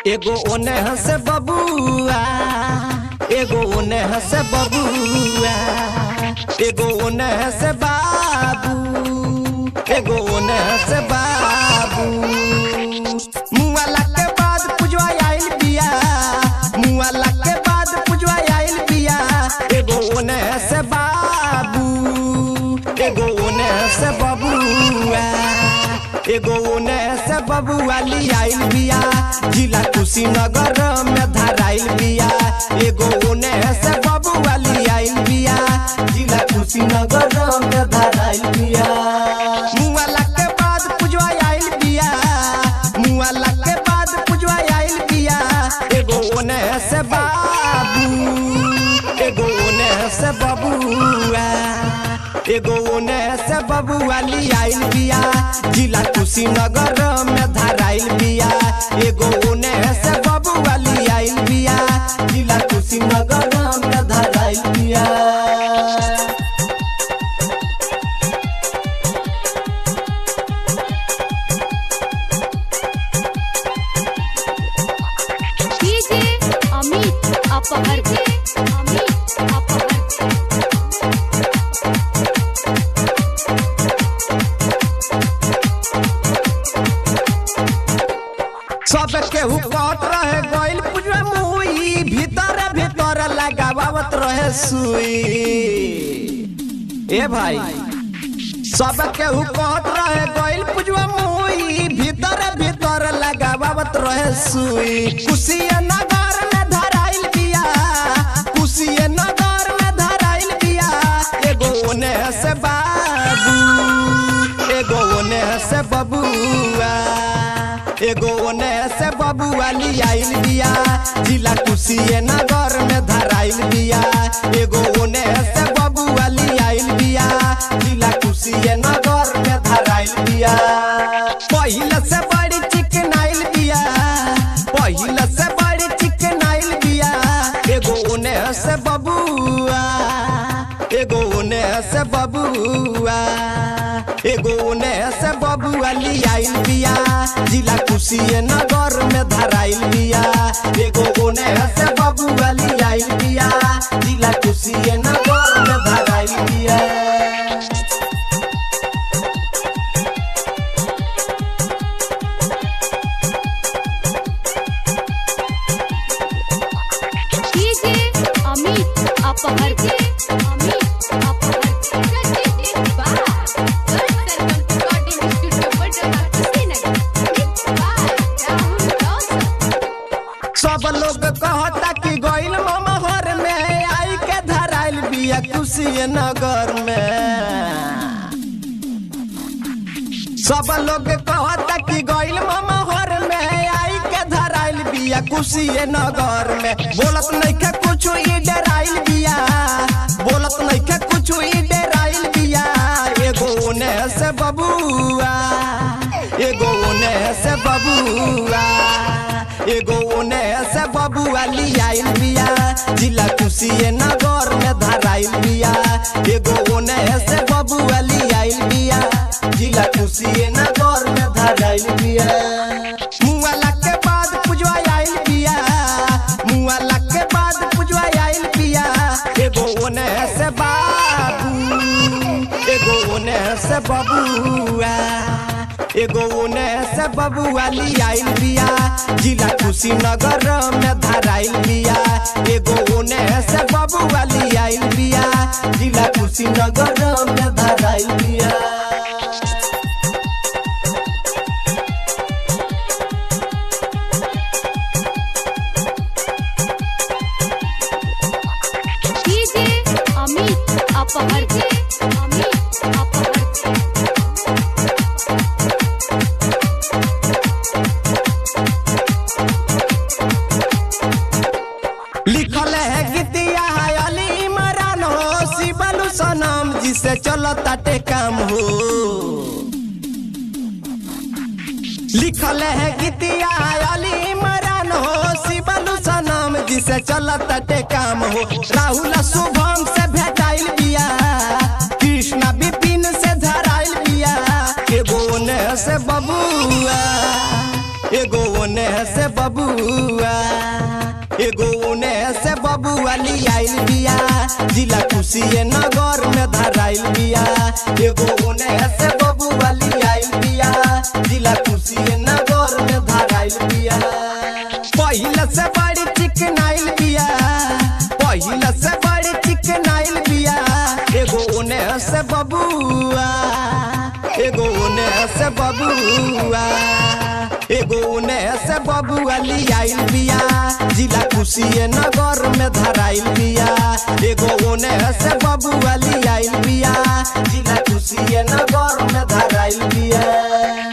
एगो ओने हंसे बबुआ, एगो ओने हंसे बबुआ, एगो ओने हंसे बाबू, एगो ओने हंसे बाबू। मुआला के बाद पुजवा आइल बिया, मुआला के बाद पुजवा आइल बिया। एगो ओने हंसे बाबू, एगो ओने हंसे बबुआ, एगो ओने से बबुआ ली आइल बिया। जिला कुशीनगर में धराइल बिया। एगो ओने से बबुआ ली आइल बिया। जिला कुशीनगर में धराइल बिया। मुआला के बाद पुजवा आइल बिया, मुआला के बाद पुजवा आइल बिया। एगो ओने से बाबू, एगो ओने से बबुआ, एगो ओने से बबुआ ली आइल बिया। जिला कुशीनगर में धराइल बिया। एगो ओने से बबुआ ली आइल बिया। जिला कुशीनगर में धराइल बिया। डीजे अमित अपहर के अमित अपहर सब केहू कट रहे गइल पुजवा मुई। भीतर भीतर लगावत रहे सुई। ए भाई सब केहू कट रहे गइल पुजवा मुई। भीतर भीतर लगावत रहे सुई। कुशीनगर में धराइल बिया, कुशीनगर में धराइल बिया। एगो ओने से बाबू, एगो ओने से बबुआ, एगो ओने से बबुआ ली आइल बिया। जिला कुशीनगर में धराइल बिया। एगो ओने से बबुआ ली आइल बिया। जिला कुशीनगर में धराइल बिया। पहिले से बड़ी चिकनाइल बिया, पहिले से बड़ी चिकनाइल बिया। एगो ओने से बबुआ, एगो ओने से बबुआ, एगो ओने से बबुआ ली आइल बिया। जिला कुशीनगर में धराइल बिया। एगो ओने से बबुआ ली आइल बिया। जिला कुशीनगर में धराइल बिया। डीजे अमित अपहर के अमित अपहर सब लोग कहता कि गइल ममहर में आई के धराइल बिया कुशीनगर में। सब लोग कहता कि गइल ममहर में आई के धराइल बिया कुशीनगर में। बोलत नइखे कुछ ई डराइल बिया, बोलत नइखे कुछ ई डराइल बिया। एगो ओने से बबुआ, एगो ओने से बबुआ, एगो ओने से बबुआ ली आइल बिया। जिला कुशीनगर में धराइल बिया। एगो ओने से बबुआ ली आइल बिया। जिला कुशीनगर में धराइल बिया। मुआला के बाद पुजवा आइल बिया, मुआला के बाद पुजवा आइल बिया। एगो ओने से बाबू, एगो ओने से बबुआ, एगो ओने से बबुआ ली आइल बिया। जिला कुशीनगर में धराइल बिया। एगो ओने से बबुआ ली आइल बिया। जिला कुशीनगर में धराइल बिया। डीजे अमित अपहर के अमित अपहर लिखल है गीतिया अली इमरान हो। शिवलू सनम जी से चलता टे काम हो। लिखल है गीतिया अली इमरान हो, शिवलू सनम जिसे चलत टे काम हो। राहुल शुभम से भेटाइल बिया, कृष्णा विपिन से धराइल बिया। एगो ओने से बबुआ, एगो ओने से बबुआ, एगो ओने से बबुआ लियाइल बिया, जिला कुशीनगर में धराइल बिया। एगो ओने से बबुआ लियाइल बिया, जिला कुशीनगर में धराइल बिया। पहिले से बड़ी चिकनाइल बिया, पहिले से बड़ी चिकनाइल बिया। एगो ओने से बबुआ, एगो ओने से बबुआ, एगो ओने से बबुआ लियाइल बिया, जिला कुशीनगर में धराइल बिया। एगो ओने से बबुआ लियाइल बिया, जिला कुशीनगर में धराइल बिया।